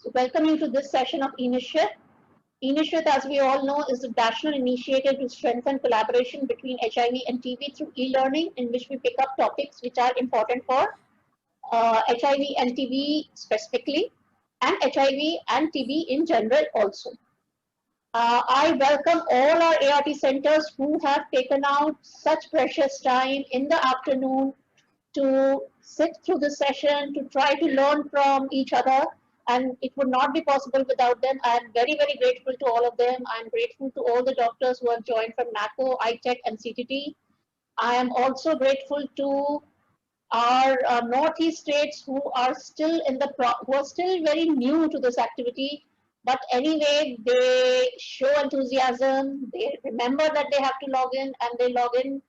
So welcome you to this session of eNishrit. eNishrit, as we all know, is a national initiative to strengthen collaboration between HIV and TB through e-learning, in which we pick up topics which are important for HIV and TB specifically, and HIV and TB in general also. I welcome all our ART centers who have taken out such precious time in the afternoon to sit through the session, to try to learn from each other. And it would not be possible without them. I am very, very grateful to all of them. I am grateful to all the doctors who have joined from NACO, ITech, and CTT. I am also grateful to our Northeast states who are still who are still very new to this activity. But anyway, they show enthusiasm. They remember that they have to log in, and they log in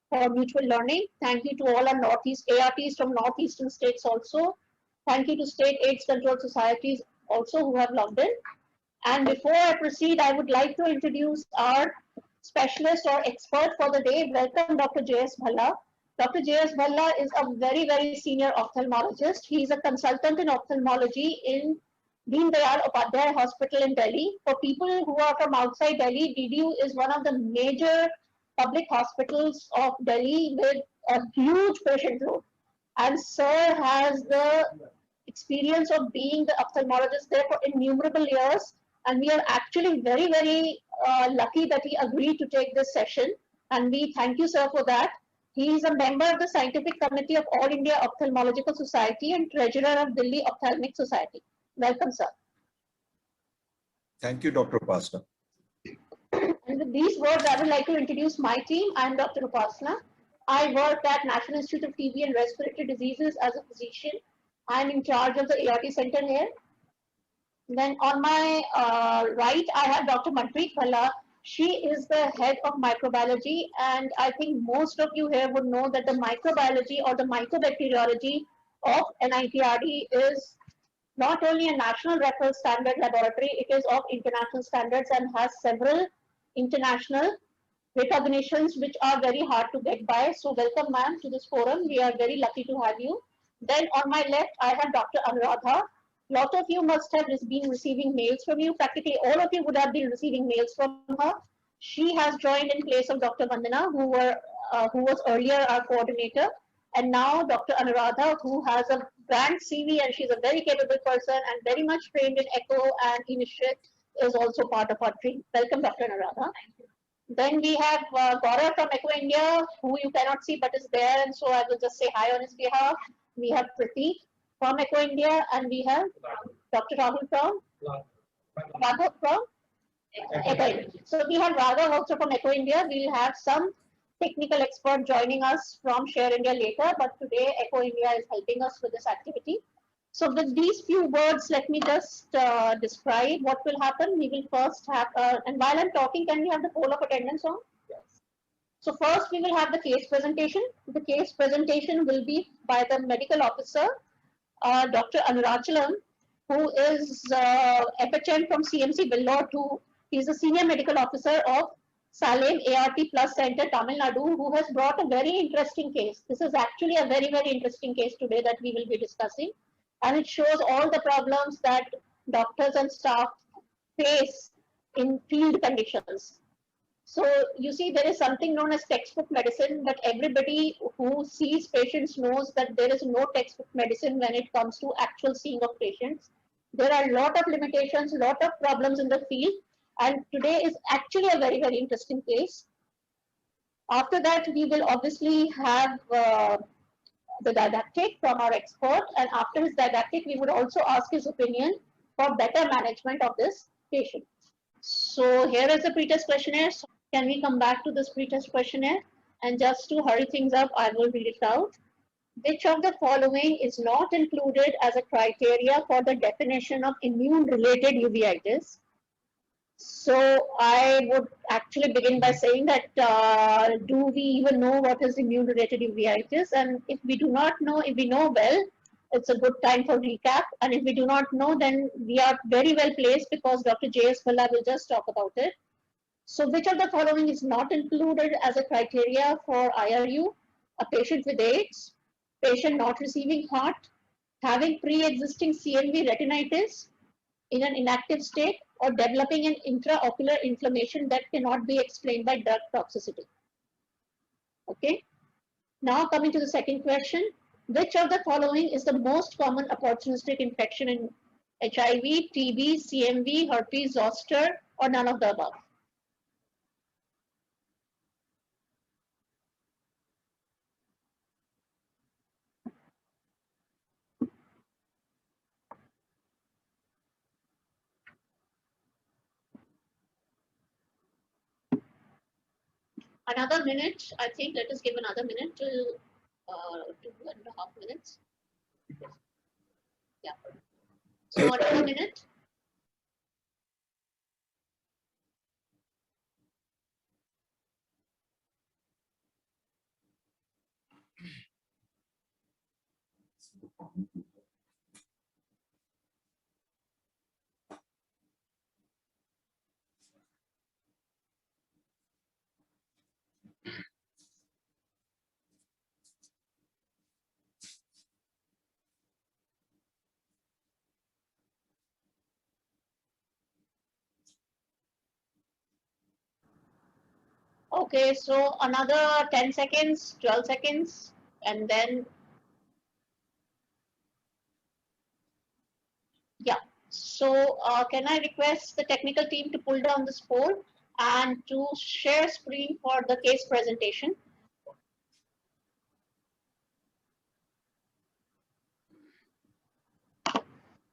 for mutual learning. Thank you to all our Northeast ARTs from Northeastern states also. Thank you to state AIDS control societies also who have logged in. And before I proceed, I would like to introduce our specialist or expert for the day. Welcome, Dr. J.S. Bhalla. Dr. J.S. Bhalla is a very, very senior ophthalmologist. He is a consultant in ophthalmology in Deen Dayal Upadhyay Hospital in Delhi. For people who are from outside Delhi, DDU is one of the major public hospitals of Delhi with a huge patient load. And Sir has the experience of being the ophthalmologist there for innumerable years. And we are actually very, very lucky that he agreed to take this session. And we thank you, sir, for that. He is a member of the Scientific Committee of All India Ophthalmological Society and Treasurer of Delhi Ophthalmic Society. Welcome, sir. Thank you, Dr. Upasana. And with these words, I would like to introduce my team. I am Dr. Upasana. I work at National Institute of TB and Respiratory Diseases as a physician. I am in charge of the ART center here. Then on my right, I have Dr. Manpreet Bhalla. She is the head of microbiology, and I think most of you here would know that the microbiology or the mycobacteriology of NITRD is not only a national reference standard laboratory, it is of international standards and has several international recognitions which are very hard to get by. So welcome, ma'am, to this forum. We are very lucky to have you. Then on my left, I have Dr. Anuradha. A lot of you must have been receiving mails from you. Practically all of you would have been receiving mails from her. She has joined in place of Dr. Vandana, who was earlier our coordinator. And now Dr. Anuradha, who has a grand CV, and she's a very capable person and very much trained in ECHO and eNishrit, is also part of our team. Welcome, Dr. Anuradha. Then we have Gaurav from ECHO India, who you cannot see but is there, and so I will just say hi on his behalf. We have Prateek from ECHO India, and we have Dr. Rahul from Raghav from ECHO India. So we have Raghav also from ECHO India. We'll have some technical expert joining us from Share India later, but today ECHO India is helping us with this activity. So with these few words, let me just describe what will happen. We will first have, and while I'm talking, can we have the poll of attendance on? Yes. So first we will have the case presentation. The case presentation will be by the medical officer, Dr. Anurachalam, who is FHM from CMC Vellore 2. He is a senior medical officer of Salem ART Plus Center, Tamil Nadu, who has brought a very interesting case. This is actually a very, very interesting case today that we will be discussing. And it shows all the problems that doctors and staff face in field conditions. So you see, there is something known as textbook medicine, but everybody who sees patients knows that there is no textbook medicine when it comes to actual seeing of patients. There are a lot of limitations, a lot of problems in the field, and today is actually a very, very interesting case. After that, we will obviously have the didactic from our expert, and after his didactic, we would also ask his opinion for better management of this patient. So here is the pretest questionnaire. So can we come back to this pretest questionnaire? And just to hurry things up, I will read it out. Which of the following is not included as a criteria for the definition of immune-related uveitis? So I would actually begin by saying that do we even know what is immune-related uveitis? And if we do not know, if we know well, it's a good time for recap. And if we do not know, then we are very well placed because Dr. J.S. Bhalla will just talk about it. So which of the following is not included as a criteria for IRU? A patient with AIDS, patient not receiving heart, having pre-existing CNV retinitis, in an inactive state, or developing an intraocular inflammation that cannot be explained by drug toxicity. Okay. Now coming to the second question, which of the following is the most common opportunistic infection in HIV, TB, CMV, herpes zoster, or none of the above? Another minute, I think. Let us give another minute to 2.5 minutes. Yeah. So another minute. Okay, so another 10 seconds, 12 seconds, and then, yeah. So can I request the technical team to pull down this poll and to share screen for the case presentation?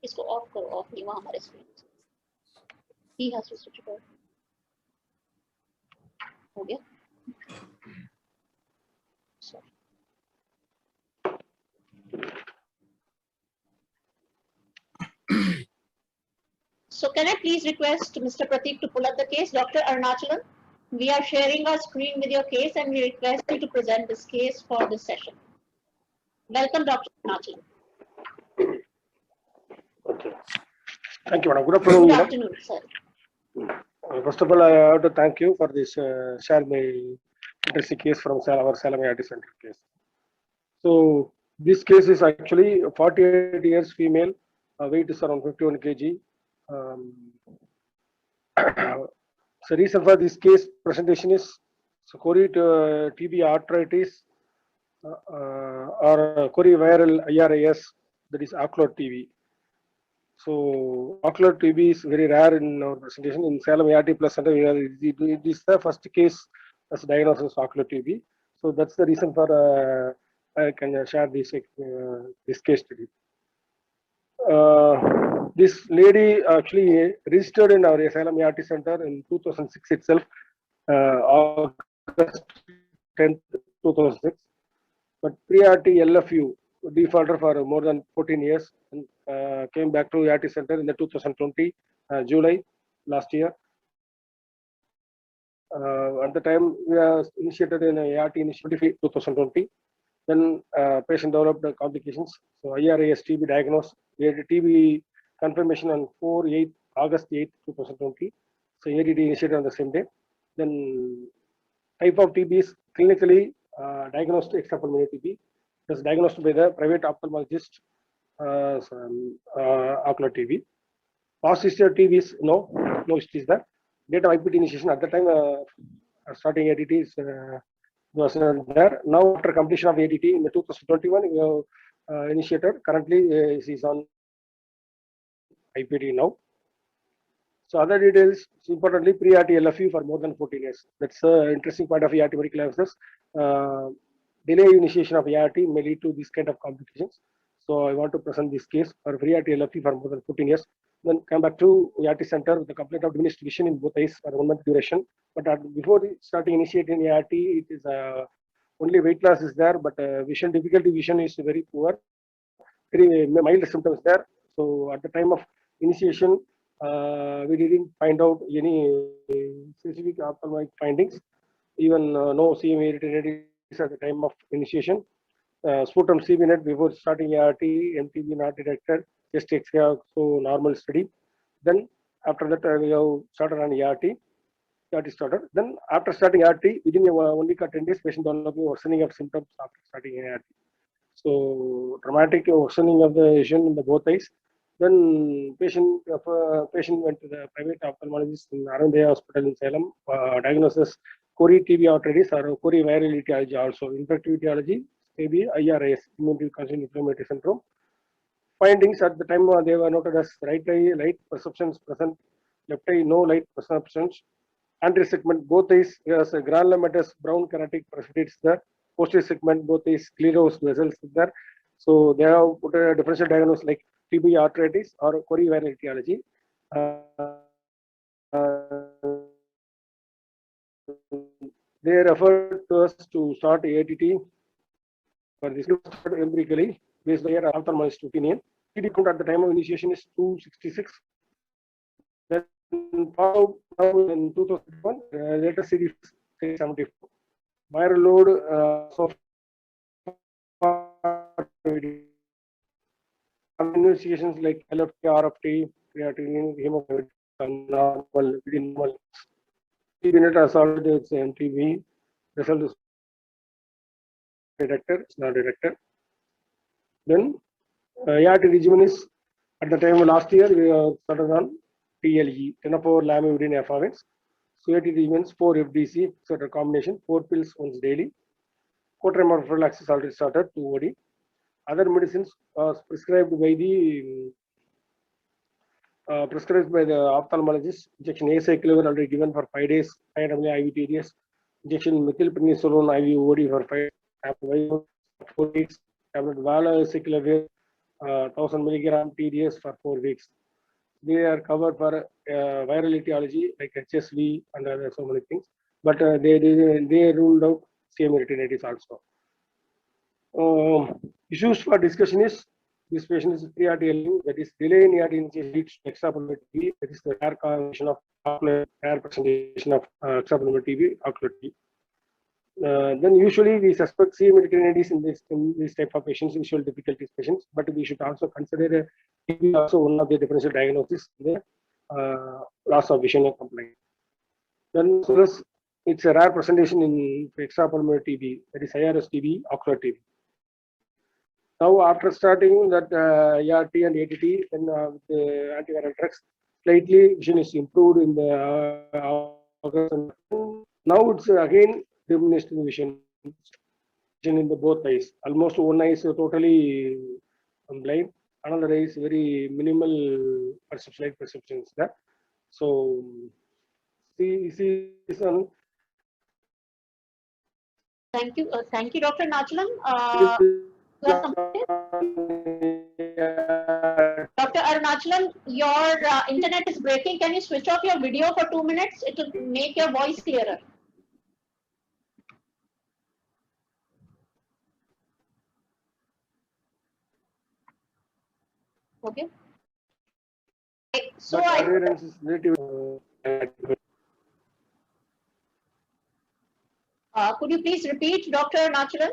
इसको of करो, of नहीं हुआ हमारे screen से. He has to switch it on. हो गया? Sorry. So can I please request Mr. Prateek to pull up the case? Dr. Arunachalam, we are sharing our screen with your case and we request you to present this case for this session. Welcome, Dr. Arunachalam. Okay. Thank you, madam. Good afternoon. Good afternoon, sir. First of all, I have to thank you for this share my interesting case from our Salem IIT Center case. So this case is actually 48 years female, weight is around 51 kg. So reason for this case presentation is Cori TB arthritis or Cori viral IRIS, that is ocular TB. So ocular TB is very rare in our presentation. In Salem ART Plus Center, it is the first case as diagnosis of ocular TB. So that's the reason for I can share this case today. This lady actually registered in our Salem ART Center in 2006 itself, August 10th, 2006. But pre-ART LFU defaulted for more than 14 years and came back to ART Center in the 2020 July last year. At the time, we initiated in ART in 2020. Then patient developed complications. So IRIS TB diagnosed, we had a TB confirmation on August 8, 2020. So ADD initiated on the same day. Then type of TB is clinically diagnosed extrapulmonary TB. It was diagnosed by the private ophthalmologist, ocular TB. Past history of TB is no history is there. Date of IPT initiation at the time, starting ADT is was there. Now after completion of ADT in the 2021, we have initiated. Currently, is on IPT now. So other details, importantly, pre-ART LFU for more than 14 years. That's an interesting part of ART medical analysis. Delay initiation of ART may lead to this kind of complications. So I want to present this case for pre-ART LFU for more than 14 years. Then come back to ART center with the complaint of diminished vision in both eyes for 1 month duration. But before starting initiating ART, it is only weight loss is there, but vision difficulty vision is very poor. Very mild symptoms there. So at the time of initiation, we didn't find out any specific ophthalmic findings. Even no CME irritated at the time of initiation. Sputum CBNet before starting ART, MTB not detected, chest X-ray also normal study. Then after that we have started on ART started. Then after starting ART, within 1 week or 10 days, patient developing worsening of symptoms after starting ART. So dramatic worsening of the vision in the both eyes. Then patient went to the private ophthalmologist in Arundaya Hospital in Salem. Diagnosis Cori TB arthritis or Cori viral etiology also. Infective etiology, maybe IRIS, immune constant inflammatory syndrome. Findings at the time they were noted as right eye light perceptions present, left eye no light perceptions. Anterior segment both eyes has a granulomatous brown keratic precipitates there. Posterior segment both eyes sclerosed vessels there. So they have put a differential diagnosis like TB arthritis or Cori viral etiology. They referred to us to start ATT for this empirically based on their ophthalmologist opinion. TD count at the time of initiation is 266. Then now in 2001, latest series 74. Viral load so far investigations like LFT, RFT, creatinine, hemoglobin are normal, within normal. TB assault is MTB, result is detector, it's not detector. Then ART regimen is at the time of last year we started on TLE, tenofovir lamivudine efavirenz. So AT regimens 4 FDC, etc. combination, 4 pills once daily. Cotrimoxazole prophylaxis already started, 2 OD. Other medicines prescribed by the ophthalmologist. Injection acyclovir already given for 5 days, 5 ml IV TDS. Injection methylprednisolone IV OD for 4 weeks. Tablet valacyclovir 1000 milligram TDS for 4 weeks. They are covered for viral etiology like HSV and other so many things, but they ruled out CM retinitis also. Issues for discussion is this patient is pre-RTL, that is delay in ART initiation leads to extrapolate TB, that is the rare combination of rare presentation of extrapolate TB, ocular TB. Then usually we suspect CM retinitis in this type of patients, visual difficulties patients, but we should also consider TB also one of the differential diagnosis, the loss of vision and complaint. Then so it's a rare presentation in extrapulmonary TB, that is IRS TB, ocular TB. Now after starting that ART and ATT, then with the antiviral drugs, slightly vision is improved in the now it's again diminished vision in the both eyes. Almost one eye is totally blind, another eye is very minimal light perceptions there. So see on. Thank you, Dr. Nachalam. Dr. Arunachalam, your internet is breaking. Can you switch off your video for 2 minutes? It will make your voice clearer. Okay. So adherence is relative. Could you please repeat, Dr. Nachalam?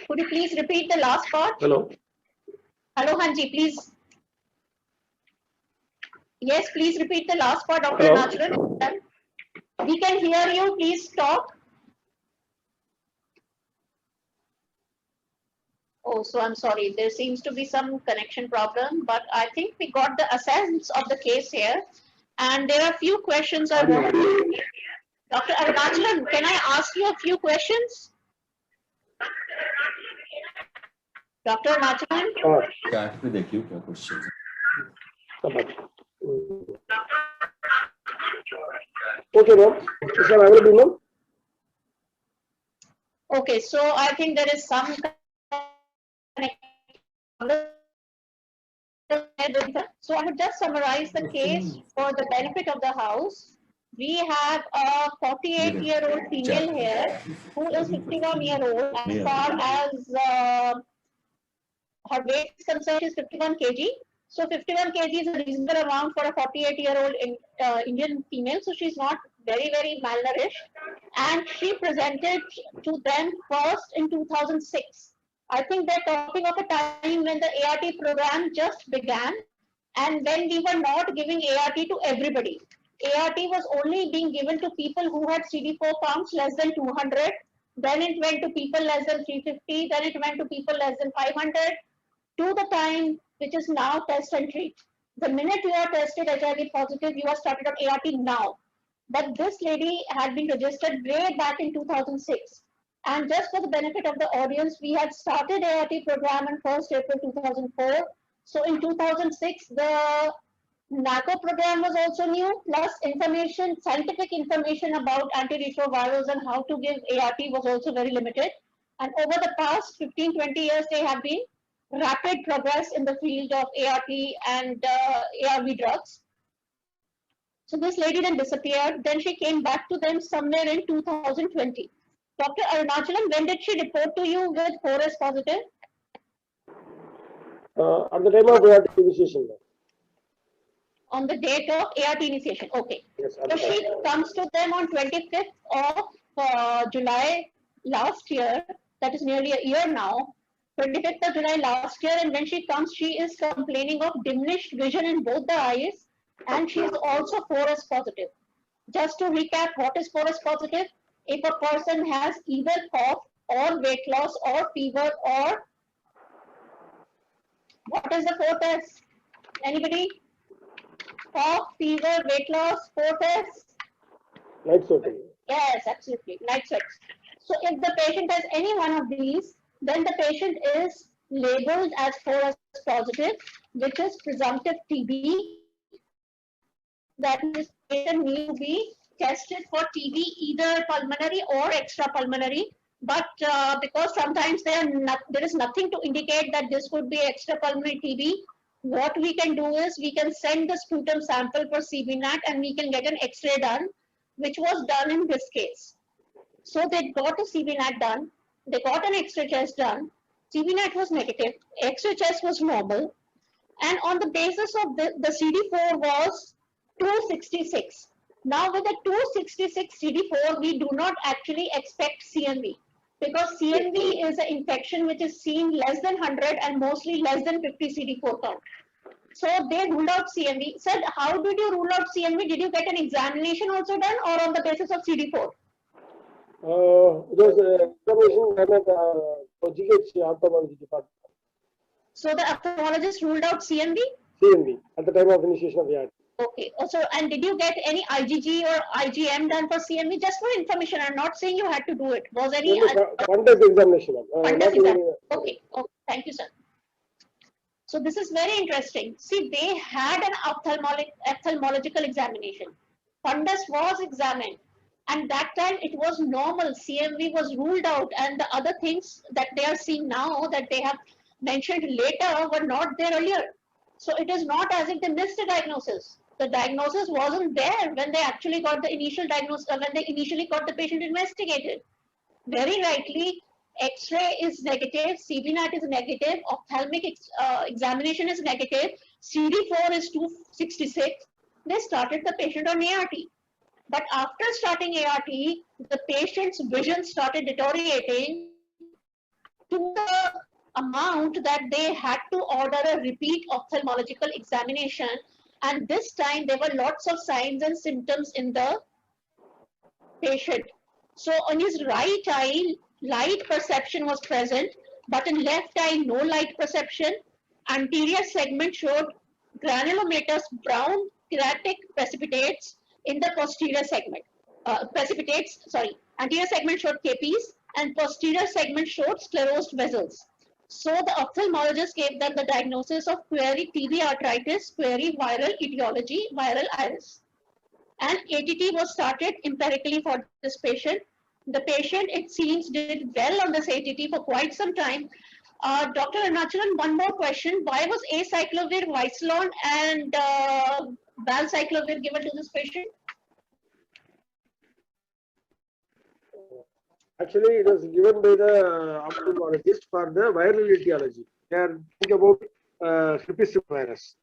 Could you please repeat the last part? Hello. Hello, Hanji, please. Yes, please repeat the last part, Dr. Hello. Nachalam. We can hear you. Please talk. Oh, so I'm sorry. There seems to be some connection problem, but I think we got the essence of the case here. And there are a few questions I want to. Dr. Arunachalam, can I ask you a few questions? Dr. Arunachalam? Yeah, with the questions. Okay, ma'am. Is that available, ma'am? Okay, so I think there is some so I would just summarize the case for the benefit of the house. We have a 48-year-old female here who is 51-year-old. As far as her weight is concerned, is 51 kg. So 51 kg is a reasonable amount for a 48-year-old Indian female. So she's not very, very malnourished. And she presented to them first in 2006. I think they're talking of a time when the ART program just began and when we were not giving ART to everybody. ART was only being given to people who had CD4 counts less than 200 then it went to people less than 350, then it went to people less than 500, to the time which is now test and treat. The minute you are tested HIV positive, you are started on ART now. But this lady had been registered way back in 2006. And just for the benefit of the audience, we had started ART program on 1st April 2004. So in 2006, the NACO program was also new, plus information, scientific information about antiretrovirals and how to give ART was also very limited. And over the past 15, 20 years, there have been rapid progress in the field of ART and ARV drugs. So this lady then disappeared. Then she came back to them somewhere in 2020. Dr. Arunachalam, when did she report to you with 4S positive? At the time of ART initiation. On the date of ART initiation. Okay. Yes, So she comes to them on 25th of July last year. That is nearly a year now. 25th of July last year, and when she comes, she is complaining of diminished vision in both the eyes, and she is also 4S positive. Just to recap, what is 4S positive? If a person has either cough or weight loss or fever or what is the 4S? Anybody? Cough, fever, weight loss, 4S? Night sweating. Yes, absolutely. Night sweats. So if the patient has any one of these, then the patient is labeled as 4S positive, which is presumptive TB. That means patient needs to be tested for TB, either pulmonary or extrapulmonary. But because sometimes there is nothing to indicate that this could be extrapulmonary TB, what we can do is we can send the sputum sample for CBNAT and we can get an X-ray done, which was done in this case. So they got a CBNAT done, they got an X-ray test done, CBNAT was negative, X-ray test was normal, and on the basis of the CD4 was 266. Now with the 266 CD4, we do not actually expect CMV, because CMV is an infection which is seen less than 100 and mostly less than 50 CD4 count. So they ruled out CMV. Said, how did you rule out CMV? Did you get an examination also done or on the basis of CD4? There's information done at GH ophthalmology department. So the ophthalmologist ruled out CMV? CMV at the time of initiation of ART. Okay. Also, and did you get any IgG or IgM done for CMV? Just for information, I'm not saying you had to do it. Was any Fundus examination? fundus exam? Okay. Okay. Thank you, sir. So this is very interesting. See, they had an ophthalmological examination. Fundus was examined, and that time it was normal. CMV was ruled out, and the other things that they are seeing now that they have mentioned later were not there earlier. So it is not as if they missed a diagnosis. The diagnosis wasn't there when they actually got the initial diagnosis, when they initially got the patient investigated. Very rightly, X-ray is negative, CBNAT is negative, ophthalmic examination is negative, CD4 is 266. They started the patient on ART. But after starting ART, the patient's vision started deteriorating to the amount that they had to order a repeat ophthalmological examination. And this time there were lots of signs and symptoms in the patient. So on his right eye, light perception was present, but in left eye, no light perception. Anterior segment showed granulomatous brown keratic precipitates in the posterior segment. Anterior segment showed KPs and posterior segment showed sclerosed vessels. So the ophthalmologist gave them the diagnosis of query TB arthritis, query viral etiology, viral iris. And ATT was started empirically for this patient. The patient, it seems, did well on this ATT for quite some time. Dr. Arunachalam, one more question. Why was acyclovir, Vicelon, and valcyclovir given to this patient? Actually, it was given by the ophthalmologist for the viral etiology. They are thinking about herpes virus.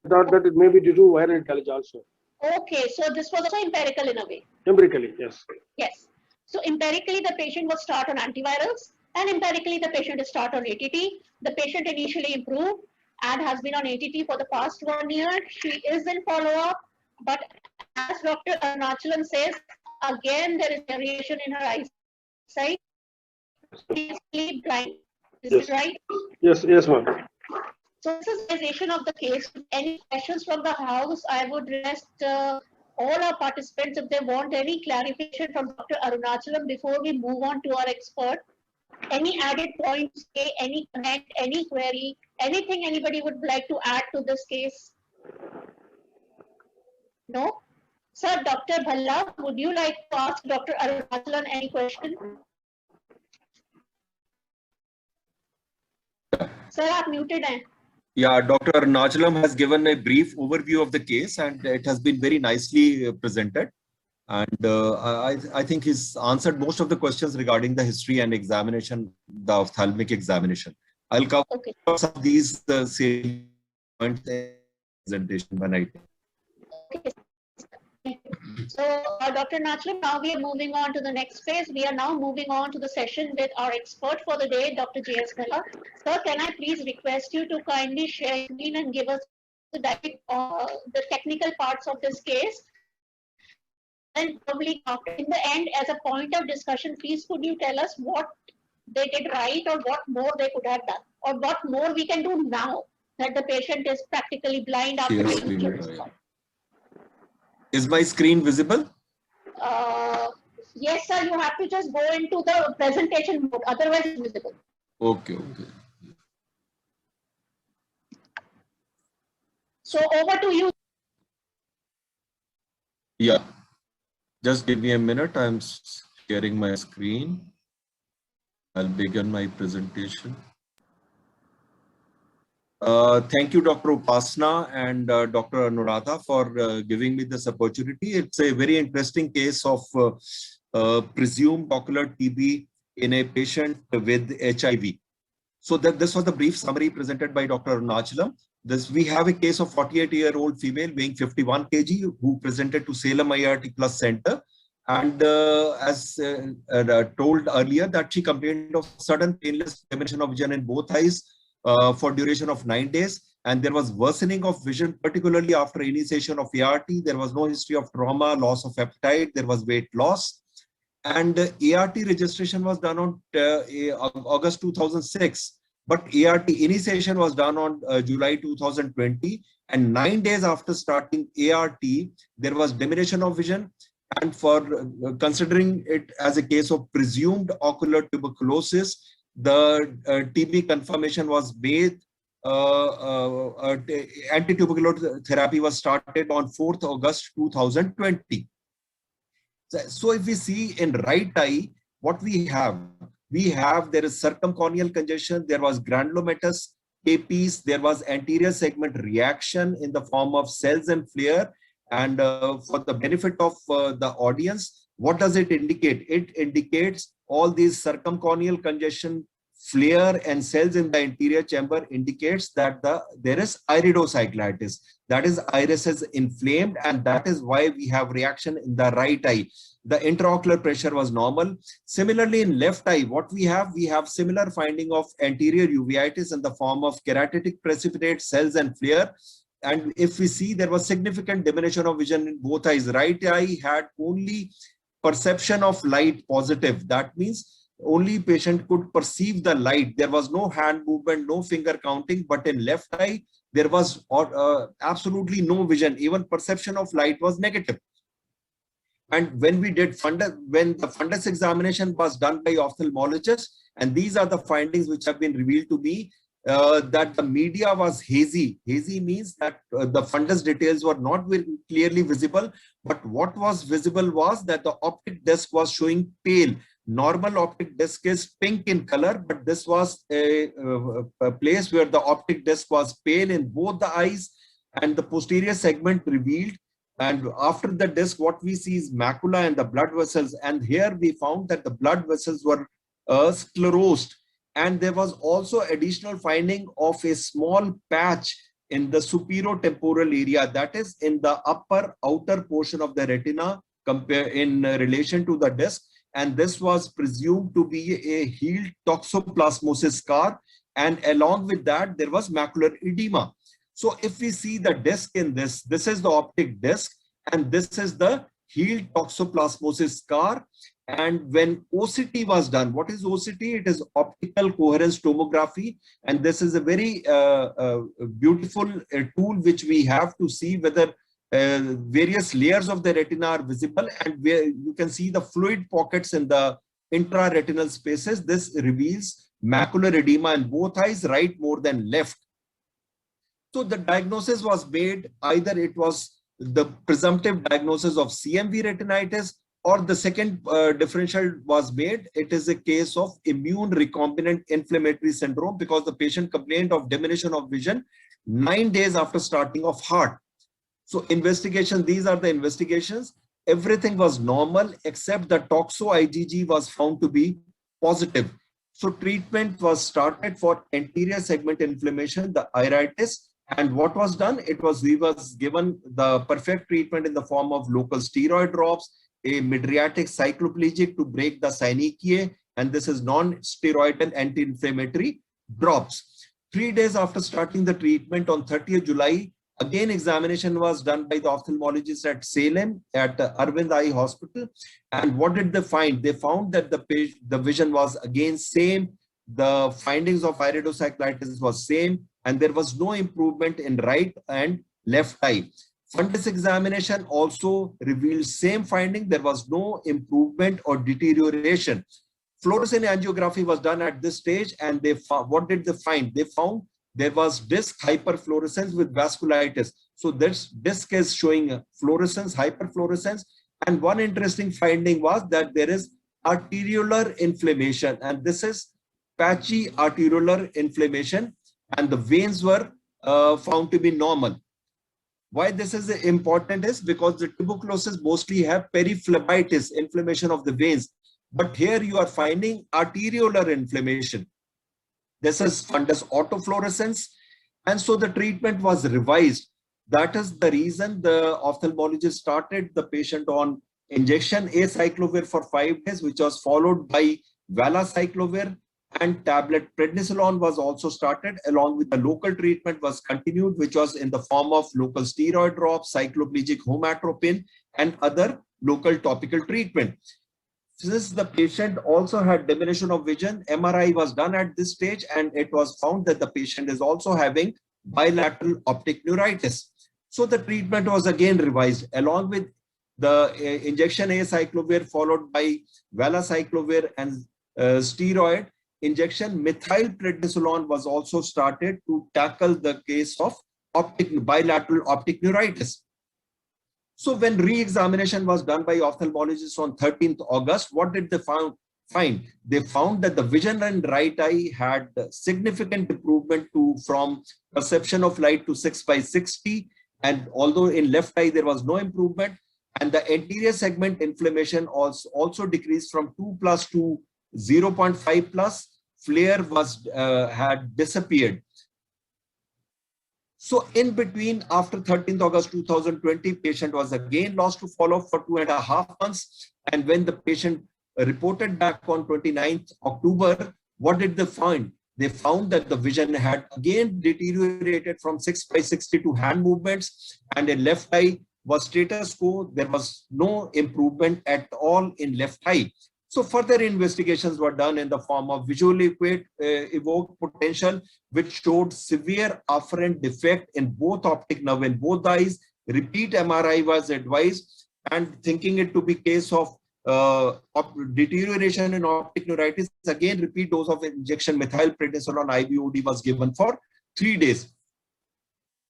Thought that it may be due to viral etiology also. Okay, so this was also empirical in a way. Empirically, yes. Yes. So empirically, the patient was start on antivirals, and empirically, the patient is start on ATT. The patient initially improved and has been on ATT for the past 1 year. She is in follow-up, but as Dr. Arunachalam says, again, there is variation in her eyesight. previously blind. Is Yes. it right? Yes, yes, ma'am. So this is the suggestion of the case. Any questions from the house? I would request all our participants if they want any clarification from Dr. Arunachalam before we move on to our expert. Any added points, any comment, any query, anything anybody would like to add to this case? No? Sir, Dr. Bhalla, would you like to ask Dr. Arunachalam any question? Sir, आप muted हैं. Yeah, Dr. Nachalam has given a brief overview of the case and it has been very nicely presented. And I think he's answered most of the questions regarding the history and examination, the ophthalmic examination. I'll cover Okay. some of these same points in the presentation when I take. Okay. So, Dr. Nachalam, now we are moving on to the next phase. We are now moving on to the session with our expert for the day, Dr. J.S. Bhalla. Sir, can I please request you to kindly share screen and give us the technical parts of this case? And probably in the end, as a point of discussion, please could you tell us what they did right or what more they could have done or what more we can do now that the patient is practically blind after Yes, taking we will care. try. Is my screen visible? Yes, sir, you have to just go into the presentation mode, otherwise it's visible. Okay, okay. So over to you. Yeah. Just give me a minute. I'm sharing my screen. I'll begin my presentation. Thank you, Dr. Upasana and Dr. Anuradha for giving me this opportunity. It's a very interesting case of presumed ocular TB in a patient with HIV. So this was the brief summary presented by Dr. Arunachalam. We have a case of 48-year-old female weighing 51 kg who presented to Salem IRT Plus Center. And as told earlier, that she complained of sudden painless diminution of vision in both eyes for duration of 9 days. And there was worsening of vision, particularly after initiation of ART. There was no history of trauma, loss of appetite. There was weight loss. And ART registration was done on August 2006. But ART initiation was done on July 2020. And 9 days after starting ART, there was diminution of vision. And for considering it as a case of presumed ocular tuberculosis, the TB confirmation was made. Anti-tubercular therapy was started on 4th August 2020. So if we see in right eye, what we have there is circumcorneal congestion, there was granulomatous capes, there was anterior segment reaction in the form of cells and flare. And for the benefit of the audience, what does it indicate? It indicates all these circumcorneal congestion, flare and cells in the anterior chamber indicates that there is iridocyclitis. That is, iris is inflamed, and that is why we have reaction in the right eye. The intraocular pressure was normal. Similarly, in left eye, what we have similar finding of anterior uveitis in the form of keratitic precipitate, cells and flare. And if we see, there was significant diminution of vision in both eyes. Right eye had only perception of light positive. That means only patient could perceive the light. There was no hand movement, no finger counting, but in left eye, there was absolutely no vision. Even perception of light was negative. And when we did when the fundus examination was done by ophthalmologist, and these are the findings which have been revealed to me, that the media was hazy. Hazy means that the fundus details were not very clearly visible, but what was visible was that the optic disc was showing pale. Normal optic disc is pink in color, but this was a place where the optic disc was pale in both the eyes, and the posterior segment revealed. And after the disc, what we see is macula and the blood vessels. And here we found that the blood vessels were sclerosed. And there was also additional finding of a small patch in the superiotemporal area, that is in the upper outer portion of the retina in relation to the disc. And this was presumed to be a healed toxoplasmosis scar. And along with that, there was macular edema. So if we see the disc in this is the optic disc, and this is the healed toxoplasmosis scar. And when OCT was done, what is OCT? It is optical coherence tomography. And this is a very beautiful tool which we have to see whether various layers of the retina are visible, and where you can see the fluid pockets in the intraretinal spaces. This reveals macular edema in both eyes, right more than left. So the diagnosis was made, either it was the presumptive diagnosis of CMV retinitis, or the second differential was made. It is a case of immune recombinant inflammatory syndrome, because the patient complained of diminution of vision 9 days after starting of heart. So investigation, these are the investigations. Everything was normal except the toxo IgG was found to be positive. So treatment was started for anterior segment inflammation, the iritis. And what was done? He was given the perfect treatment in the form of local steroid drops, a mydriatic cycloplegic to break the synechiae, and this is non-steroidal anti-inflammatory drops. 3 days after starting the treatment, on 30th July, again examination was done by the ophthalmologist at Salem at Arvind Eye Hospital. And what did they find? They found that the vision was again same. The findings of iridocyclitis was same, and there was no improvement in right and left eye. Fundus examination also revealed same finding. There was no improvement or deterioration. Fluorescein angiography was done at this stage, and they found, what did they find? They found there was disc hyperfluorescence with vasculitis. So this disc is showing fluorescence, hyperfluorescence. And one interesting finding was that there is arteriolar inflammation, and this is patchy arteriolar inflammation, and the veins were found to be normal. Why this is important is because the tuberculosis mostly have periphlebitis, inflammation of the veins. But here you are finding arteriolar inflammation. This is fundus autofluorescence. And so the treatment was revised. That is the reason the ophthalmologist started the patient on injection acyclovir for 5 days, which was followed by valacyclovir, and tablet prednisolone was also started, along with the local treatment was continued, which was in the form of local steroid drops, cycloplegic homatropin, and other local topical treatment. Since the patient also had diminution of vision, MRI was done at this stage, and it was found that the patient is also having bilateral optic neuritis. So the treatment was again revised, along with the injection acyclovir followed by valacyclovir and steroid injection. Methylprednisolone was also started to tackle the case of bilateral optic neuritis. So when re-examination was done by ophthalmologists on 13th August, what did they find? They found that the vision in right eye had significant improvement from perception of light to 6/60. And although in left eye there was no improvement, and the anterior segment inflammation also decreased from 2+ to 0.5+, flare had disappeared. So in between, after 13th August 2020, patient was again lost to follow-up for 2.5 months. And when the patient reported back on 29th October, what did they find? They found that the vision had again deteriorated from 6/60 to hand movements, and in left eye was status quo. There was no improvement at all in left eye. So further investigations were done in the form of visually evoked potential, which showed severe afferent defect in both optic nerve in both eyes. Repeat MRI was advised, and thinking it to be case of deterioration in optic neuritis, again repeat dose of injection methylprednisolone IVOD was given for 3 days.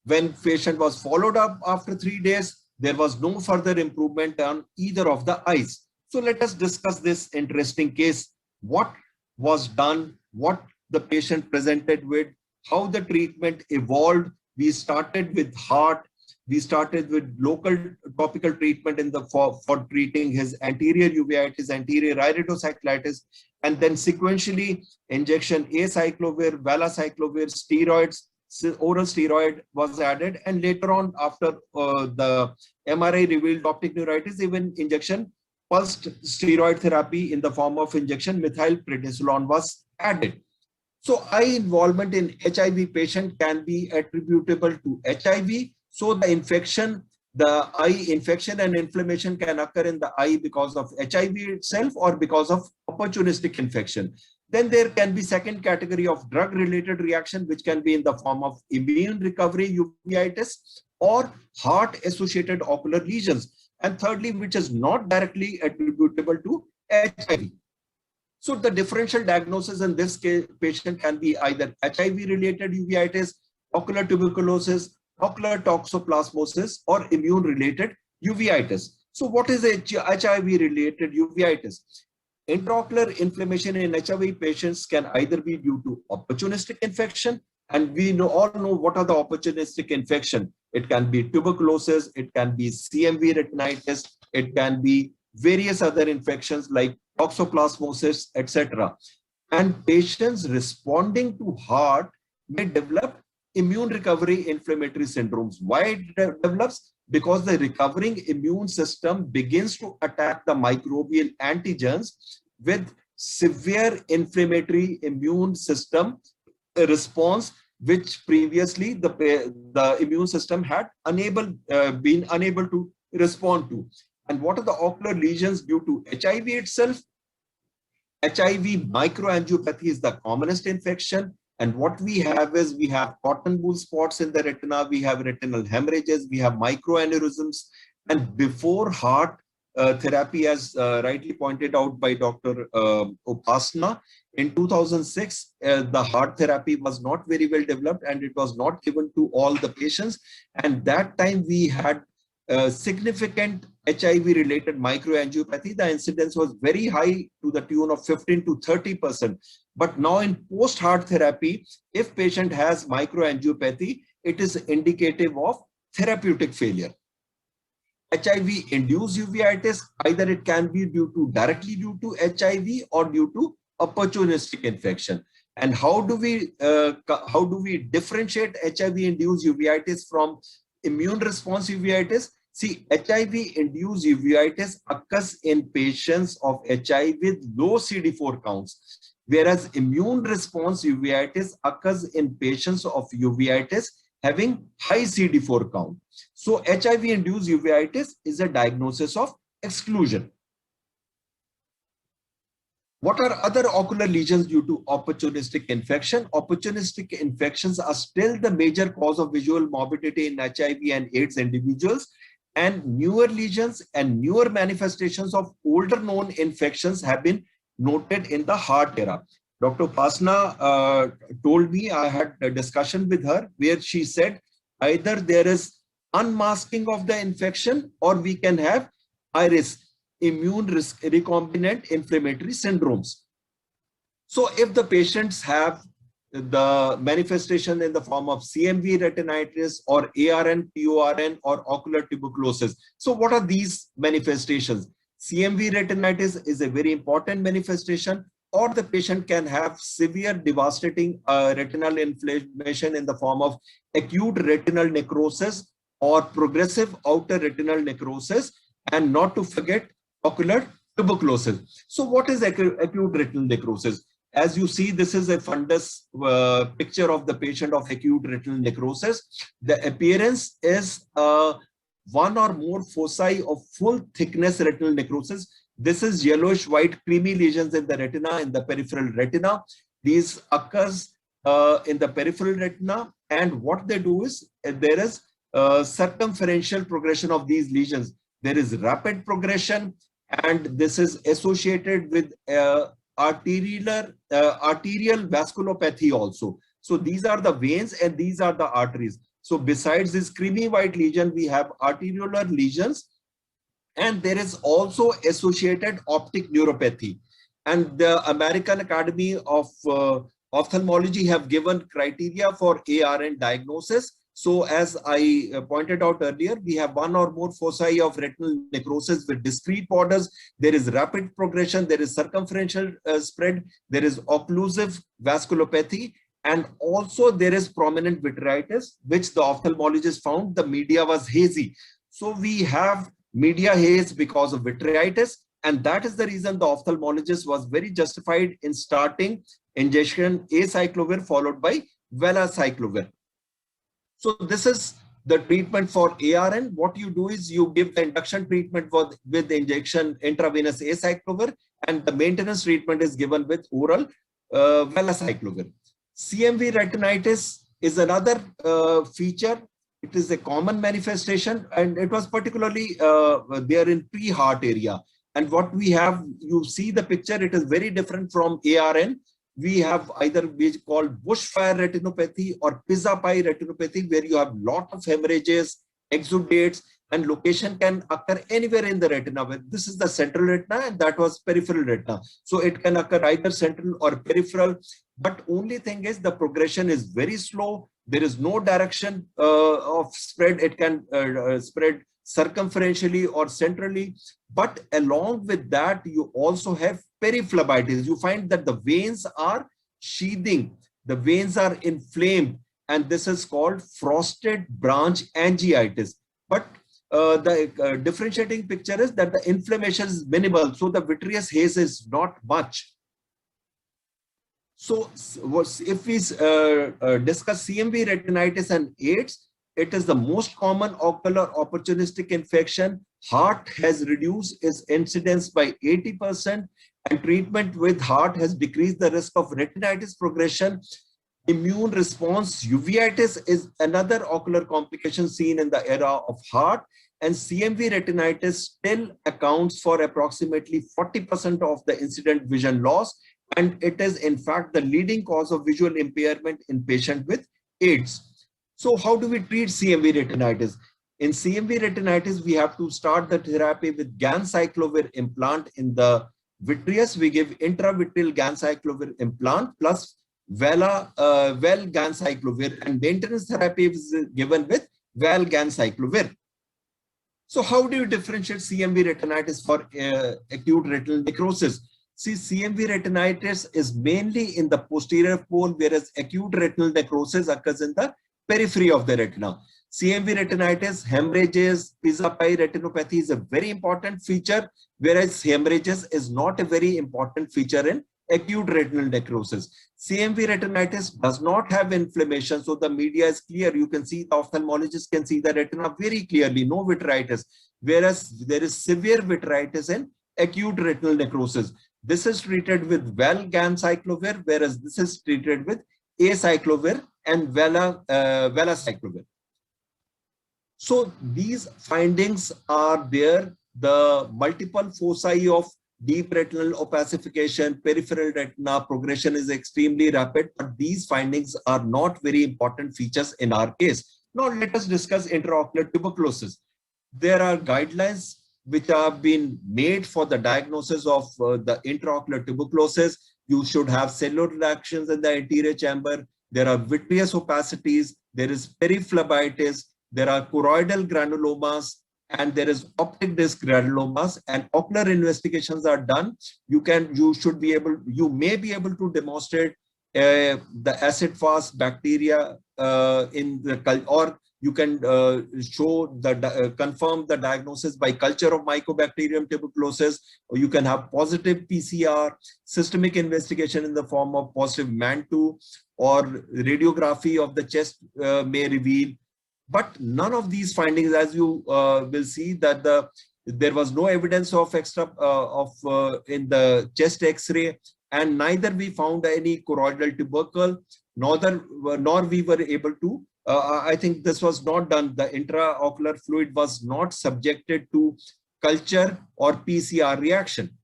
When patient was followed up after 3 days, there was no further improvement on either of the eyes. So let us discuss this interesting case. What was done, what the patient presented with, how the treatment evolved. We started with heart. We started with local topical treatment for treating his anterior uveitis, anterior iridocyclitis, and then sequentially injection acyclovir, valacyclovir, steroids, oral steroid was added, and later on after the MRI revealed optic neuritis, even injection pulsed steroid therapy in the form of injection methylprednisolone was added. So eye involvement in HIV patient can be attributable to HIV. So the infection The eye infection and inflammation can occur in the eye because of HIV itself or because of opportunistic infection. Then there can be second category of drug-related reaction, which can be in the form of immune recovery uveitis or heart-associated ocular lesions. And thirdly, which is not directly attributable to HIV. So the differential diagnosis in this case, patient can be either HIV-related uveitis, ocular tuberculosis, ocular toxoplasmosis, or immune-related uveitis. So what is HIV-related uveitis? Intraocular inflammation in HIV patients can either be due to opportunistic infection, and we all know what are the opportunistic infection. It can be tuberculosis, it can be CMV retinitis, it can be various other infections like toxoplasmosis, etc. And patients responding to heart may develop immune recovery inflammatory syndromes. Why it develops? Because the recovering immune system begins to attack the microbial antigens with severe inflammatory immune system response, which previously the immune system had been unable to respond to. And what are the ocular lesions due to HIV itself? HIV microangiopathy is the commonest infection. And what we have is we have cotton wool spots in the retina, we have retinal hemorrhages, we have microaneurysms. And before heart therapy, as rightly pointed out by Dr. Upasana, in 2006, the heart therapy was not very well developed and it was not given to all the patients. And that time we had significant HIV-related microangiopathy. The incidence was very high to the tune of 15 to 30%. But now in post-heart therapy, if patient has microangiopathy, it is indicative of therapeutic failure. HIV-induced uveitis, either it can be directly due to HIV or due to opportunistic infection. And how do we differentiate HIV-induced uveitis from immune response uveitis? See, HIV-induced uveitis occurs in patients of HIV with low CD4 counts, whereas immune response uveitis occurs in patients of uveitis having high CD4 count. So HIV-induced uveitis is a diagnosis of exclusion. What are other ocular lesions due to opportunistic infection? Opportunistic infections are still the major cause of visual morbidity in HIV and AIDS individuals, and newer lesions and newer manifestations of older known infections have been noted in the heart era. Dr. Upasana told me, I had a discussion with her where she said either there is unmasking of the infection or we can have iris, immune recombinant inflammatory syndromes. So if the patients have the manifestation in the form of CMV retinitis or ARN, PORN or ocular tuberculosis. So what are these manifestations? CMV retinitis is a very important manifestation, or the patient can have severe devastating retinal inflammation in the form of acute retinal necrosis or progressive outer retinal necrosis, and not to forget ocular tuberculosis. So what is acute retinal necrosis? As you see, this is a fundus picture of the patient of acute retinal necrosis. The appearance is one or more foci of full thickness retinal necrosis. This is yellowish white creamy lesions in the retina, in the peripheral retina. These occurs in the peripheral retina, and what they do is there is circumferential progression of these lesions. There is rapid progression, and this is associated with arterial vasculopathy also. So these are the veins and these are the arteries. So besides this creamy white lesion, we have arteriolar lesions, and there is also associated optic neuropathy. And the American Academy of Ophthalmology have given criteria for ARN diagnosis. So as I pointed out earlier, we have one or more foci of retinal necrosis with discrete borders. There is rapid progression, there is circumferential spread, there is occlusive vasculopathy, and also there is prominent vitritis, which the ophthalmologist found the media was hazy. So we have media haze because of vitritis, and that is the reason the ophthalmologist was very justified in starting injection acyclovir followed by valacyclovir. So this is the treatment for ARN, what you do is you give the induction treatment with injection intravenous acyclovir, and the maintenance treatment is given with oral valacyclovir. CMV retinitis is another feature. It is a common manifestation, and it was particularly there in pre-heart area. And what we have, you see the picture, it is very different from ARN. We have either we call bushfire retinopathy or Pisa-Pie retinopathy, where you have lot of hemorrhages, exudates, and location can occur anywhere in the retina. This is the central retina, and that was peripheral retina. So it can occur either central or peripheral. But only thing is the progression is very slow. There is no direction of spread. It can spread circumferentially or centrally. But along with that, you also have periphlebitis. You find that the veins are sheathing. The veins are inflamed. And this is called frosted branch angiitis. But the differentiating picture is that the inflammation is minimal. So the vitreous haze is not much. So if we discuss CMV retinitis and AIDS, it is the most common ocular opportunistic infection. Heart has reduced its incidence by 80%, and treatment with heart has decreased the risk of retinitis progression. Immune response uveitis is another ocular complication seen in the era of heart, and CMV retinitis still accounts for approximately 40% of the incident vision loss, and it is in fact the leading cause of visual impairment in patients with AIDS. So how do we treat CMV retinitis? In CMV retinitis, we have to start the therapy with ganciclovir implant in the vitreous. We give intravitreal ganciclovir implant plus ganciclovir, and maintenance therapy is given with ganciclovir. So how do you differentiate CMV retinitis for acute retinal necrosis? See, CMV retinitis is mainly in the posterior pole, whereas acute retinal necrosis occurs in the periphery of the retina. CMV retinitis, hemorrhages, Pisa-Pie retinopathy is a very important feature, whereas hemorrhages is not a very important feature in acute retinal necrosis. CMV retinitis does not have inflammation, so the media is clear. You can see, the ophthalmologist can see the retina very clearly, no vitritis, whereas there is severe vitritis in acute retinal necrosis. This is treated with ganciclovir, whereas this is treated with acyclovir and valacyclovir. So these findings are there. The multiple foci of deep retinal opacification, peripheral retina progression is extremely rapid, but these findings are not very important features in our case. Now let us discuss intraocular tuberculosis. There are guidelines which have been made for the diagnosis of the intraocular tuberculosis. You should have cellular reactions in the anterior chamber. There are vitreous opacities. There is periphlebitis. There are choroidal granulomas, and there is optic disc granulomas, and ocular investigations are done. You may be able to demonstrate the acid-fast bacteria in the, or you can confirm the diagnosis by culture of Mycobacterium tuberculosis, or you can have positive PCR, systemic investigation in the form of positive MAN2, or radiography of the chest may reveal. But none of these findings, as you will see, that there was no evidence of in the chest X-ray, and neither we found any choroidal tubercle, nor we were able to. I think this was not done. The intraocular fluid was not subjected to culture or PCR reaction.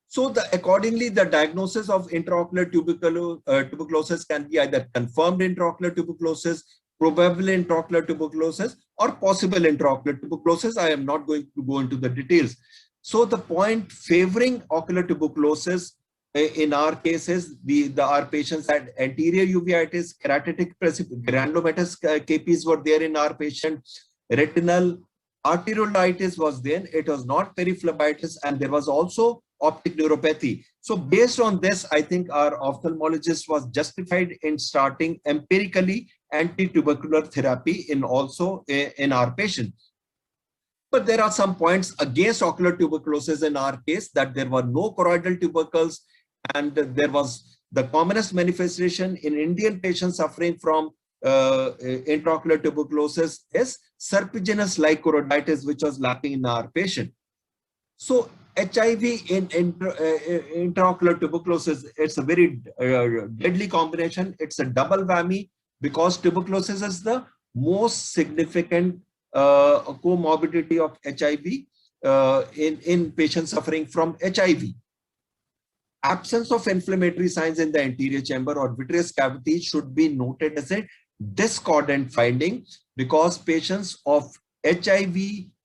So accordingly, the diagnosis of intraocular tuberculosis can be either confirmed intraocular tuberculosis, probable intraocular tuberculosis, or possible intraocular tuberculosis. I am not going to go into the details. So the point favoring ocular tuberculosis in our cases, our patients had anterior uveitis, keratitic granulomatous capes were there in our patient, retinal arteriolitis was there. It was not periphlebitis, and there was also optic neuropathy. So based on this, I think our ophthalmologist was justified in starting empirically anti-tubercular therapy in our patient. But there are some points against ocular tuberculosis in our case, that there were no choroidal tubercles, and there was the commonest manifestation in Indian patients suffering from intraocular tuberculosis is serpiginous-like choroiditis, which was lacking in our patient. So HIV in intraocular tuberculosis, it's a very deadly combination. It's a double whammy because tuberculosis is the most significant comorbidity of HIV in patients suffering from HIV. Absence of inflammatory signs in the anterior chamber or vitreous cavity should be noted as a discordant finding because patients of HIV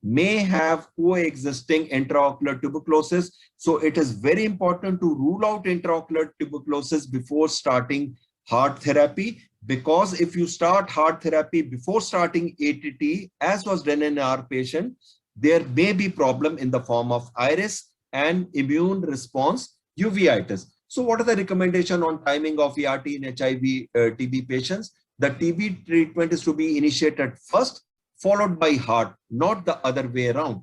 may have coexisting intraocular tuberculosis. So it is very important to rule out intraocular tuberculosis before starting heart therapy, because if you start heart therapy before starting ATT, as was done in our patient, there may be problem in the form of iris and immune response uveitis. So what are the recommendation on timing of ERT in HIV TB patients? The TB treatment is to be initiated first, followed by heart, not the other way around.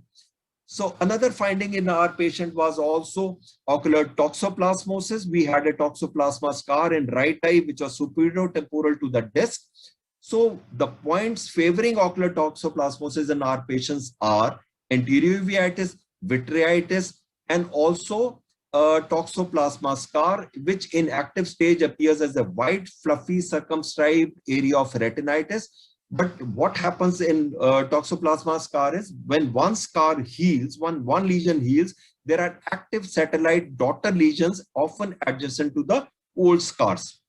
So another finding in our patient was also ocular toxoplasmosis. We had a toxoplasma scar in right eye, which was superior temporal to the disc. So the points favoring ocular toxoplasmosis in our patients are anterior uveitis, vitreitis, and also toxoplasma scar, which in active stage appears as a white, fluffy, circumscribed area of retinitis. But what happens in toxoplasma scar is when one scar heals, one lesion heals, there are active satellite daughter lesions often adjacent to the old scars.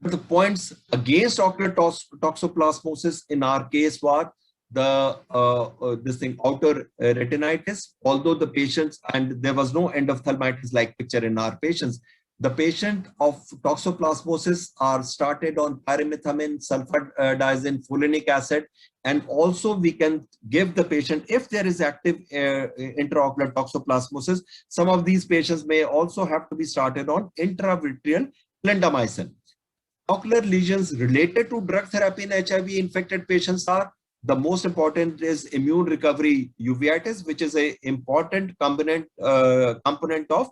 But the points against ocular toxoplasmosis in our case were the outer retinitis, although the patients, and there was no endophthalmitis like picture in our patients. The patient of toxoplasmosis are started on pyrimethamine, sulfadiazine, folinic acid, and also we can give the patient, if there is active intraocular toxoplasmosis, some of these patients may also have to be started on intravitreal clindamycin. Ocular lesions related to drug therapy in HIV infected patients are, the most important is immune recovery uveitis, which is an important component of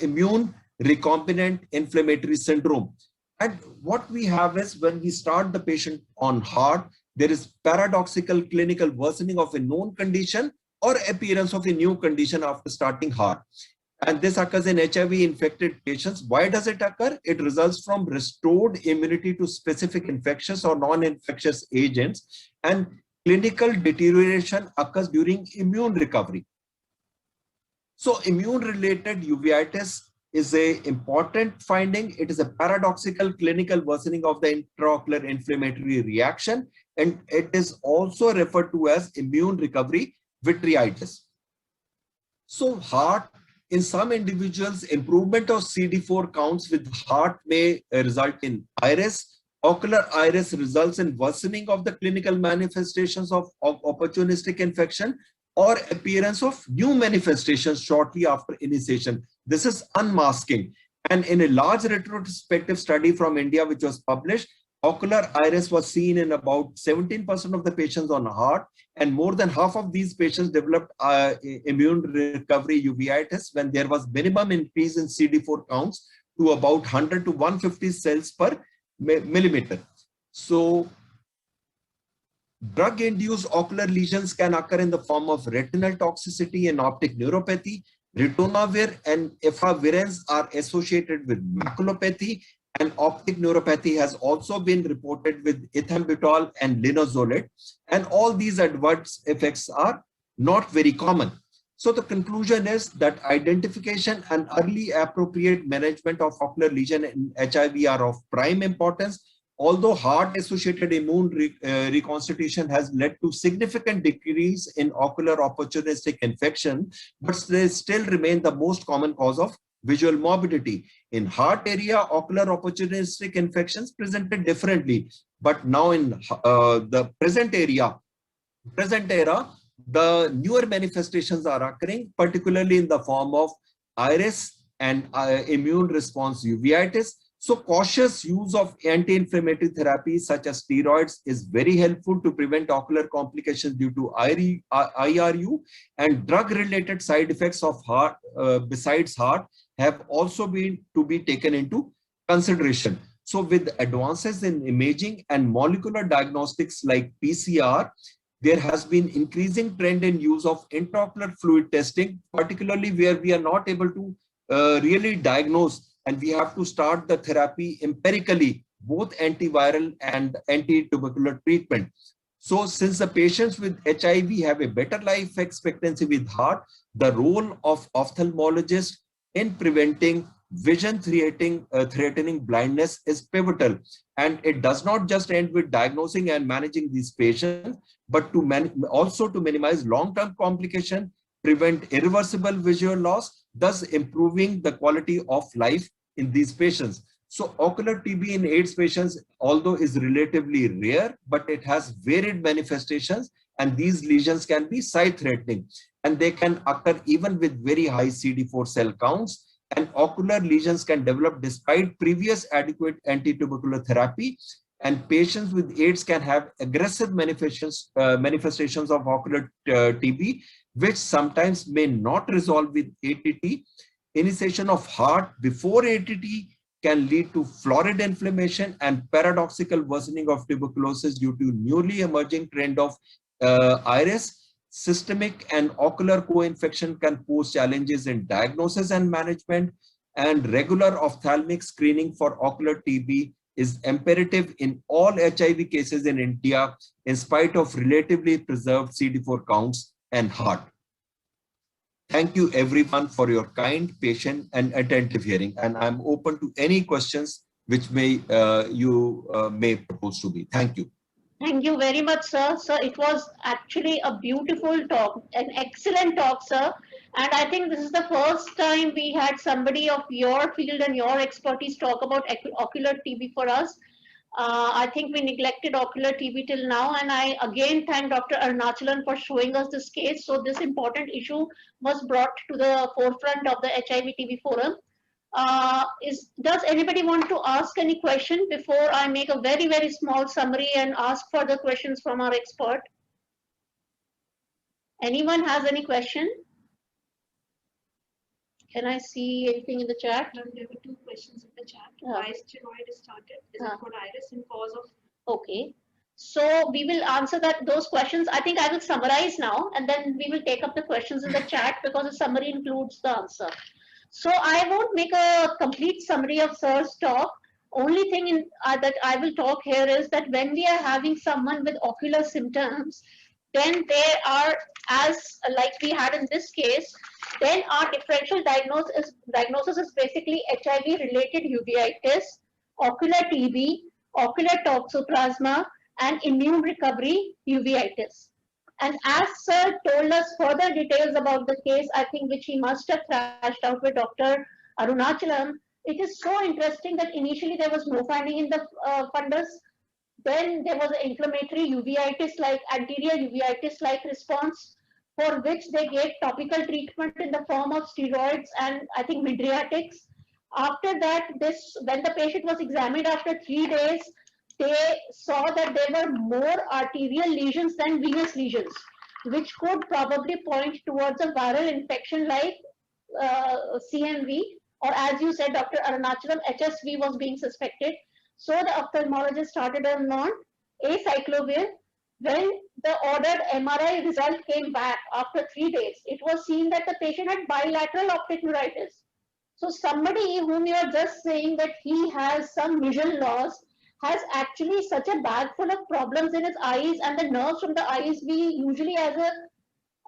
immune recombinant inflammatory syndrome. And what we have is when we start the patient on heart, there is paradoxical clinical worsening of a known condition or appearance of a new condition after starting heart. And this occurs in HIV infected patients. Why does it occur? It results from restored immunity to specific infectious or non-infectious agents, and clinical deterioration occurs during immune recovery. So immune related uveitis is an important finding. It is a paradoxical clinical worsening of the intraocular inflammatory reaction, and it is also referred to as immune recovery vitreitis. So heart, in some individuals, improvement of CD4 counts with heart may result in iris. Ocular iris results in worsening of the clinical manifestations of opportunistic infection or appearance of new manifestations shortly after initiation. This is unmasking. And in a large retrospective study from India, which was published, ocular iris was seen in about 17% of the patients on heart, and more than half of these patients developed immune recovery uveitis when there was minimum increase in CD4 counts to about 100 to 150 cells per millimeter. So drug-induced ocular lesions can occur in the form of retinal toxicity and optic neuropathy. Ritonavir and efavirenz are associated with maculopathy, and optic neuropathy has also been reported with ethambutol and linezolid, and all these adverse effects are not very common. So the conclusion is that identification and early appropriate management of ocular lesion in HIV are of prime importance. Although heart-associated immune reconstitution has led to significant decrease in ocular opportunistic infection, but they still remain the most common cause of visual morbidity. In heart area, ocular opportunistic infections presented differently, but now in the present era, the newer manifestations are occurring, particularly in the form of iris and immune response uveitis. So cautious use of anti-inflammatory therapies such as steroids is very helpful to prevent ocular complications due to IRU, and drug-related side effects of heart besides heart have also been to be taken into consideration. So with advances in imaging and molecular diagnostics like PCR, there has been increasing trend in use of intraocular fluid testing, particularly where we are not able to really diagnose and we have to start the therapy empirically, both antiviral and anti-tubercular treatment. So since the patients with HIV have a better life expectancy with heart, the role of ophthalmologist in preventing vision threatening blindness is pivotal. And it does not just end with diagnosing and managing these patients, but to also to minimize long-term complication, prevent irreversible visual loss, thus improving the quality of life in these patients. So ocular TB in AIDS patients, although is relatively rare, but it has varied manifestations, and these lesions can be sight-threatening, and they can occur even with very high CD4 cell counts, and ocular lesions can develop despite previous adequate anti-tubercular therapy, and patients with AIDS can have aggressive manifestations of ocular TB, which sometimes may not resolve with ATT. Initiation of heart before ATT can lead to florid inflammation and paradoxical worsening of tuberculosis due to newly emerging trend of iris. Systemic and ocular co-infection can pose challenges in diagnosis and management, and regular ophthalmic screening for ocular TB is imperative in all HIV cases in India, in spite of relatively preserved CD4 counts and heart. Thank you everyone for your kind, patient and attentive hearing, and I'm open to any questions which may may propose to me. Thank you. Thank you very much, sir. Sir, it was actually a beautiful talk, an excellent talk, sir. And I think this is the first time we had somebody of your field and your expertise talk about ocular TB for us. I think we neglected ocular TB till now, and I again thank Dr. Arunachalam for showing us this case. So this important issue was brought to the forefront of the HIV TB forum. Does anybody want to ask any question before I make a very, very small summary and ask further questions from our expert? Anyone has any question? Can I see anything in the chat? There were two questions in the chat. Why steroid is started? Is it for iris in cause of? Okay. So we will answer those questions. I think I will summarize now, and then we will take up the questions in the chat because the summary includes the answer. So I won't make a complete summary of Sir's talk. Only thing that I will talk here is that when we are having someone with ocular symptoms, then they are, as like we had in this case, then our differential diagnosis is basically HIV-related uveitis, ocular TB, ocular toxoplasma, and immune recovery uveitis. And as Sir told us further details about the case, I think which he must have thrashed out with Dr. Arunachalam, it is so interesting that initially there was no finding in the fundus. Then there was an inflammatory uveitis-like, anterior uveitis-like response, for which they gave topical treatment in the form of steroids and I think mydriatics. After that, when the patient was examined after 3 days, they saw that there were more arterial lesions than venous lesions, which could probably point towards a viral infection like CMV, or as you said, Dr. Arunachalam, HSV was being suspected. So the ophthalmologist started on acyclovir. When the ordered MRI result came back after 3 days, it was seen that the patient had bilateral optic neuritis. So somebody whom you are just saying that he has some vision loss has actually such a bag full of problems in his eyes, and the nerves from the eyes we usually as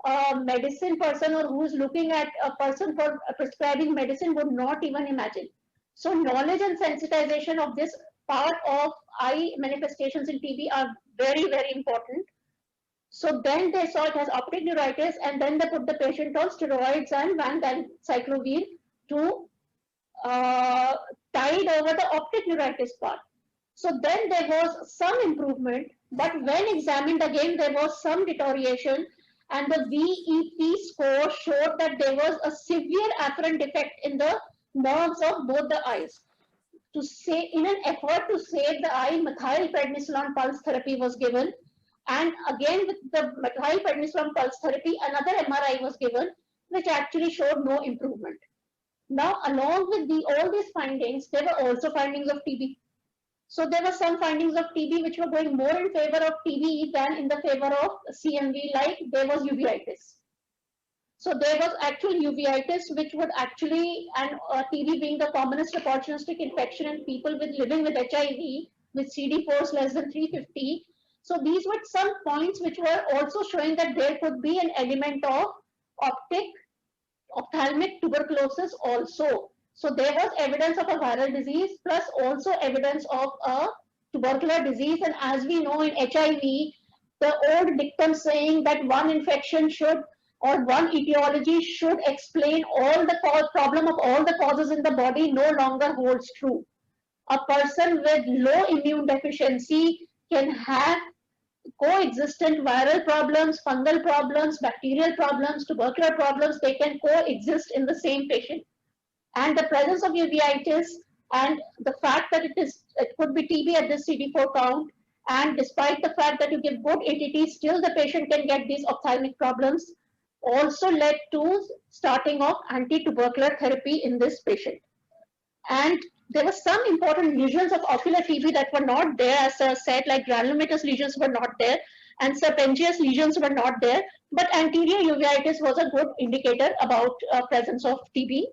a medicine person or who is looking at a person for prescribing medicine would not even imagine. So knowledge and sensitization of this part of eye manifestations in TB are very, very important. So then they saw it has optic neuritis, and then they put the patient on steroids and vancyclovir to tide over the optic neuritis part. So then there was some improvement, but when examined again, there was some deterioration, and the VEP score showed that there was a severe afferent defect in the nerves of both the eyes. In an effort to save the eye, methylprednisolone pulse therapy was given, and again with the methylprednisolone pulse therapy, another MRI was given, which actually showed no improvement. Now, along with all these findings, there were also findings of TB. So there were some findings of TB which were going more in favor of TB than in the favor of CMV, like there was uveitis. So there was actual uveitis, which would actually, and TB being the commonest opportunistic infection in people living with HIV, with CD4s less than 350. So these were some points which were also showing that there could be an element of ophthalmic tuberculosis also. So there was evidence of a viral disease plus also evidence of a tubercular disease. And as we know in HIV, the old dictum saying that one infection should, or one etiology should explain all the problem of all the causes in the body no longer holds true. A person with low immune deficiency can have coexistent viral problems, fungal problems, bacterial problems, tubercular problems. They can coexist in the same patient. And the presence of uveitis and the fact that it could be TB at this CD4 count, and despite the fact that you give good ATT, still the patient can get these ophthalmic problems, also led to starting of anti-tubercular therapy in this patient. And there were some important lesions of ocular TB that were not there, as I said, like granulomatous lesions were not there, and serpentious lesions were not there, but anterior uveitis was a good indicator about presence of TB.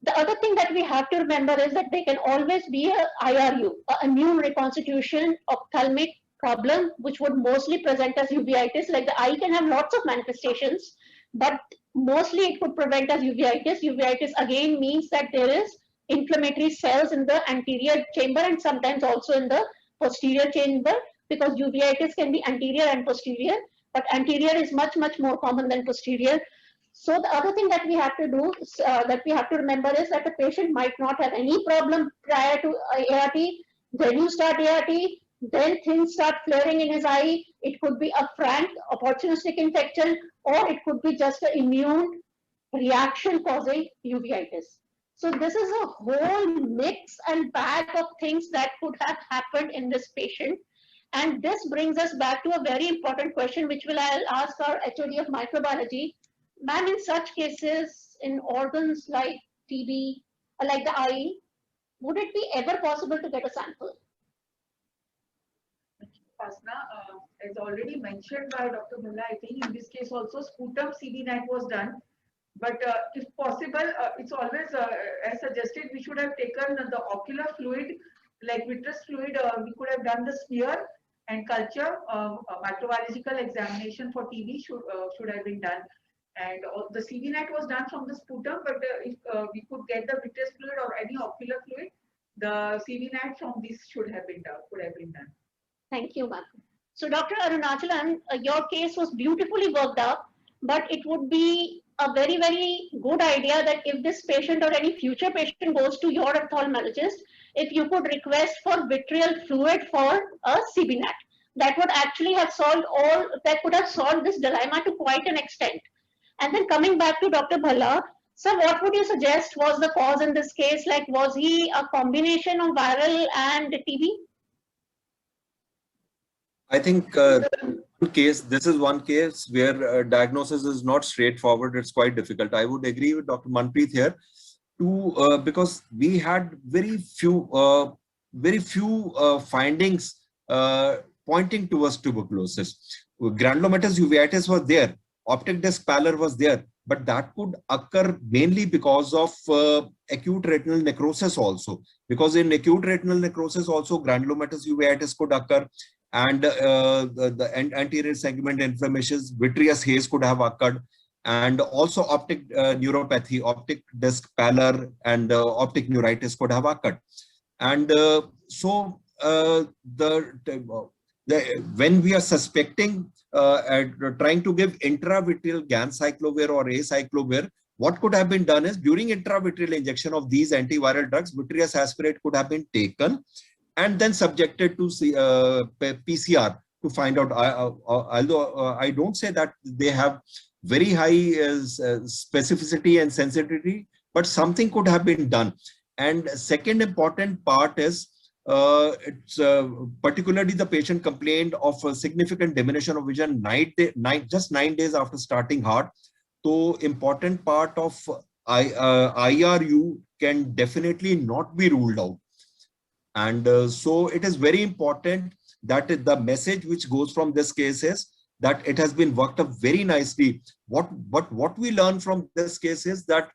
The other thing that we have to remember is that there can always be a IRU, immune reconstitution ophthalmic problem, which would mostly present as uveitis. Like the eye can have lots of manifestations, but mostly it could present as uveitis. Uveitis again means that there is inflammatory cells in the anterior chamber and sometimes also in the posterior chamber, because uveitis can be anterior and posterior, but anterior is much more common than posterior. So the other thing that we have to do, that we have to remember is that the patient might not have any problem prior to ART. Then you start ART, then things start flaring in his eye. It could be a frank opportunistic infection, or it could be just an immune reaction causing uveitis. So this is a whole mix and bag of things that could have happened in this patient. And this brings us back to a very important question, which I'll ask our HOD of microbiology. Ma'am, in such cases, in organs like TB, like the eye, would it be ever possible to get a sample? Upasana, as already mentioned by Dr. Bhalla, I think in this case also sputum CBNAT was done. But if possible, it's always, as suggested, we should have taken the ocular fluid, like vitreous fluid, we could have done the smear and culture, microbiological examination for TB should have been done. And the CBNAT was done from the sputum, but if we could get the vitreous fluid or any ocular fluid, the CBNAT from this could have been done. Thank you, ma'am. So Dr. Arunachalam, your case was beautifully worked up, but it would be a very good idea that if this patient or any future patient goes to your ophthalmologist, if you could request for vitreal fluid for a CBNAT. That would actually have solved that could have solved this dilemma to quite an extent. And then coming back to Dr. Bhalla, so what would you suggest was the cause in this case? Like, was he a combination of viral and TB? I think this is one case where diagnosis is not straightforward. It's quite difficult. I would agree with Dr. Manpreet here, because we had very few findings pointing towards tuberculosis. Granulomatous uveitis was there. Optic disc pallor was there, but that could occur mainly because of acute retinal necrosis also. Because in acute retinal necrosis also granulomatous uveitis could occur, and the anterior segment inflammations, vitreous haze could have occurred, and also optic neuropathy, optic disc pallor, and optic neuritis could have occurred. And when we are suspecting trying to give intravitreal ganciclovir or acyclovir, what could have been done is during intravitreal injection of these antiviral drugs, vitreous aspirate could have been taken and then subjected to PCR to find out. Although I don't say that they have very high specificity and sensitivity, but something could have been done. And second important part is particularly the patient complained of a significant diminution of vision just 9 days after starting HART. So important part of IRU can definitely not be ruled out. And so it is very important that the message which goes from this case is that it has been worked up very nicely. What we learn from this case is that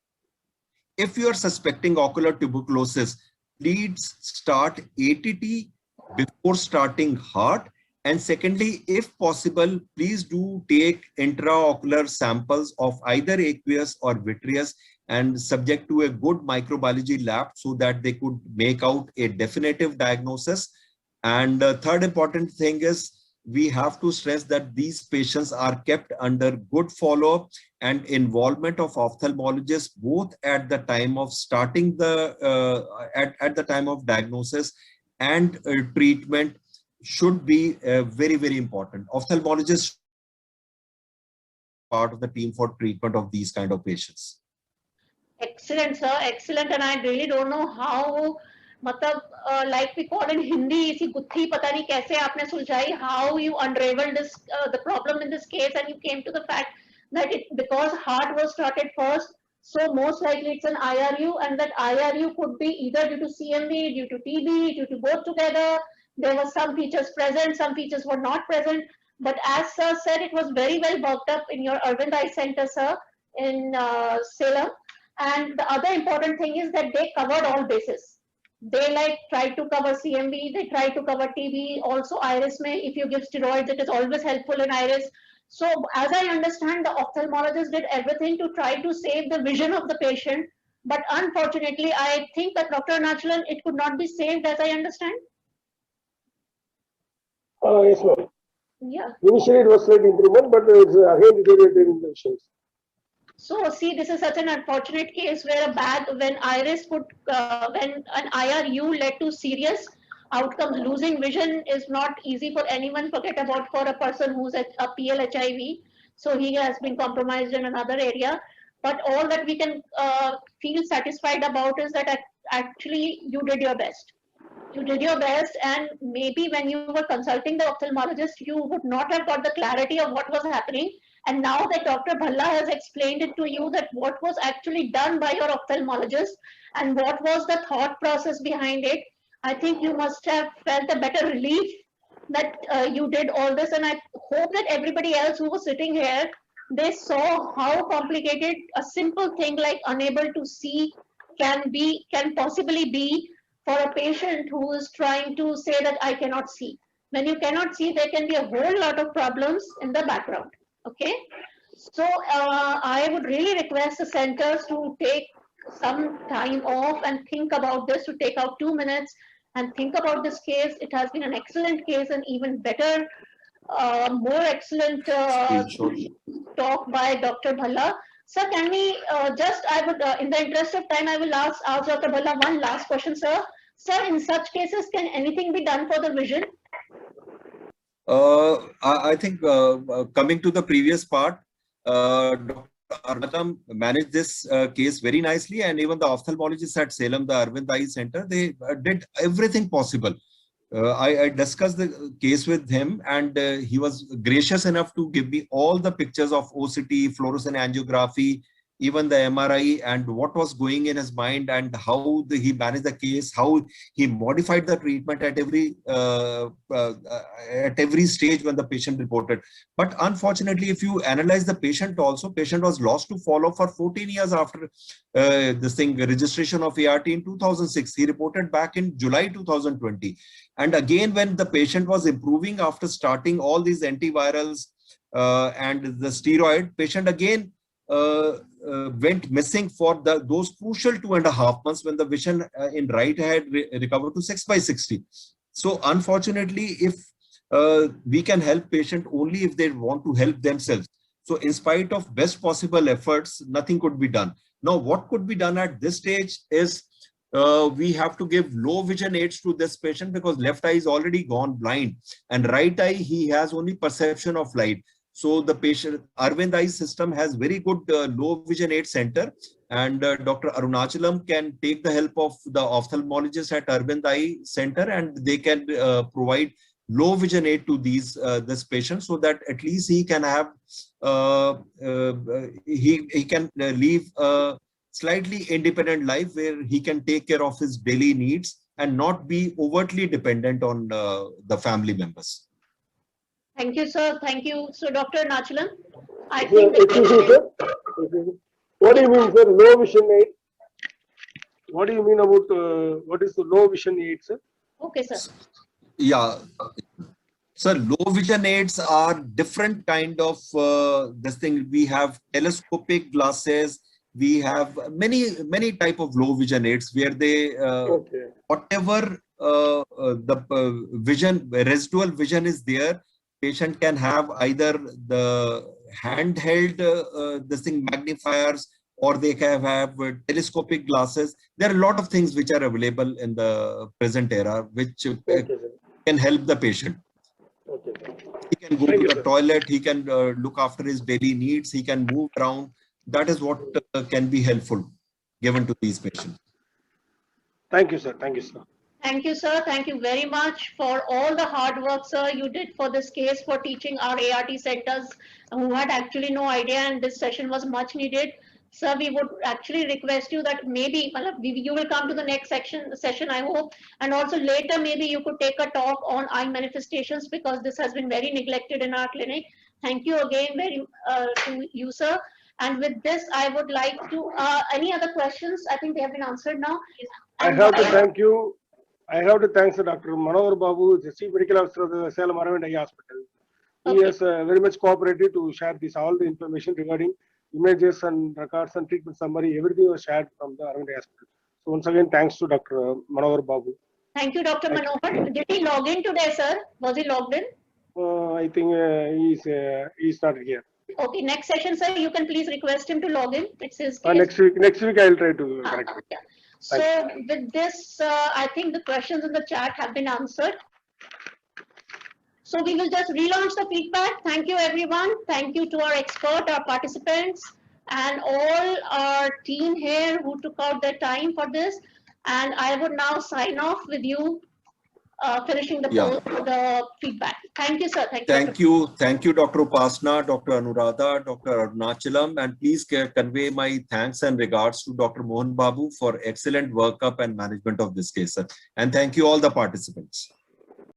if you are suspecting ocular tuberculosis, please start ATT before starting heart. And secondly, if possible, please do take intraocular samples of either aqueous or vitreous and subject to a good microbiology lab so that they could make out a definitive diagnosis. And the third important thing is we have to stress that these patients are kept under good follow-up and involvement of ophthalmologists both at the time of starting the at the time of diagnosis and treatment should be very, very important. Ophthalmologists part of the team for treatment of these kind of patients. Excellent, sir. Excellent. And I really don't know how, like we call in Hindi, isi guthi pata nahi kaise aapne suljai, how you unraveled this, the problem in this case, and you came to the fact that because heart was started first, so most likely it's an IRU, and that IRU could be either due to CMV, due to TB, due to both together. There were some features present, some features were not present. But as sir said, it was very well worked up in your Arvind Eye Center, sir, in Salem. And the other important thing is that they covered all bases. They like tried to cover CMV, they tried to cover TB, also iris may, if you give steroids, it is always helpful in iris. So as I understand, the ophthalmologist did everything to try to save the vision of the patient. But unfortunately, I think that Dr. Arunachalam, it could not be saved as I understand. Yes, ma'am. Yeah. Initially, it was slight improvement, but it's again deteriorated in the visions. So see, this is such an unfortunate case where a bag, when iris put, when an IRU led to serious outcomes, losing vision is not easy for anyone. Forget about for a person who's a PLHIV. So he has been compromised in another area. But all that we can feel satisfied about is that actually you did your best. You did your best, and maybe when you were consulting the ophthalmologist, you would not have got the clarity of what was happening. And now that Dr. Bhalla has explained it to you, that what was actually done by your ophthalmologist and what was the thought process behind it, I think you must have felt a better relief that you did all this. And I hope that everybody else who was sitting here, they saw how complicated a simple thing like unable to see can possibly be for a patient who is trying to say that I cannot see. When you cannot see, there can be a whole lot of problems in the background. Okay, so I would really request the centers to take some time off and think about this, to take out 2 minutes and think about this case. It has been an excellent case, and even better, more excellent talk by Dr. Bhalla. Sir, can we I would, in the interest of time, I will ask Dr. Bhalla one last question, sir. Sir, in such cases, can anything be done for the vision? I think coming to the previous part, Dr. Arunachalam managed this case very nicely, and even the ophthalmologists at Salem, the Arvind Eye Center, they did everything possible. I discussed the case with him, and he was gracious enough to give me all the pictures of OCT, fluorescent angiography, even the MRI, and what was going in his mind, and how he managed the case, how he modified the treatment at every stage when the patient reported. But unfortunately, if you analyze the patient also, patient was lost to follow for 14 years after this thing, registration of ART in 2006. He reported back in July 2020. And again, when the patient was improving after starting all these antivirals and the steroid, patient again went missing for those crucial 2.5 months when the vision in right eye had recovered to 6/60. So unfortunately, if we can help patient only if they want to help themselves. So in spite of best possible efforts, nothing could be done. Now, what could be done at this stage is we have to give low vision aids to this patient because left eye is already gone blind, and right eye, he has only perception of light. So the patient, Arvind Eye system has very good low vision aid center, and Dr. Arunachalam can take the help of the ophthalmologist at Arvind Eye Center, and they can provide low vision aid to this patient, so that at least he can have he can live a slightly independent life where he can take care of his daily needs and not be overtly dependent on the family members. Thank you, sir. Thank you. So, Dr. Nachalam, I Sir, think excuse me, sir. Excuse me. What do you mean, sir? Low vision aid? What do you mean about what is the low vision aid, sir? okay, sir. Yeah. So low vision aids are different kind of this thing. We have telescopic glasses. We have many type of low vision aids where they Okay. whatever the vision residual vision is there, patient can have either the handheld this thing magnifiers, or they can have telescopic glasses. There are a lot of things which are available in the present era which Okay, sir. can help the patient. Okay, sir. He can go Thank to you, the sir. toilet, he can look after his daily needs, he can move around. That is what can be helpful given to these patients. Thank you, sir. Thank you, sir. Thank you, sir. Thank you very much for all the hard work, sir, you did for this case, for teaching our ART centers who had actually no idea, and this session was much needed. Sir, we would actually request you that maybe you will come to the next session, I hope. And also later, maybe you could take a talk on eye manifestations, because this has been very neglected in our clinic. Thank you again to you, sir. And with this, I would like to, any other questions? I think they have been answered now. I have to thank you. I have to thank Dr. Manohar Babu, the Chief Medical Officer of the Salem Aravind Eye Hospital. He Okay. has very much cooperated to share all the information regarding images and records and treatment summary. Everything was shared from the Aravind Eye Hospital. So once again, thanks to Dr. Manohar Babu. Thank you, Dr. Thank you. Manohar. Did he log in today, sir? Was he logged in? I think he's not here. Okay, next session, sir, you can please request him to log in. It's his case. Next week I'll try to correct it. Yeah. So with this, I think the questions in the chat have been answered. So we will just relaunch the feedback. Thank you, everyone. Thank you to our expert, our participants, and all our team here who took out their time for this. And I would now sign off with you, finishing the feedback. Thank you, sir. Thank you, Dr. Upasana, Dr. Anuradha, Dr. Arunachalam, and please convey my thanks and regards to Dr. Mohan Babu for excellent workup and management of this case, sir. And thank you all the participants.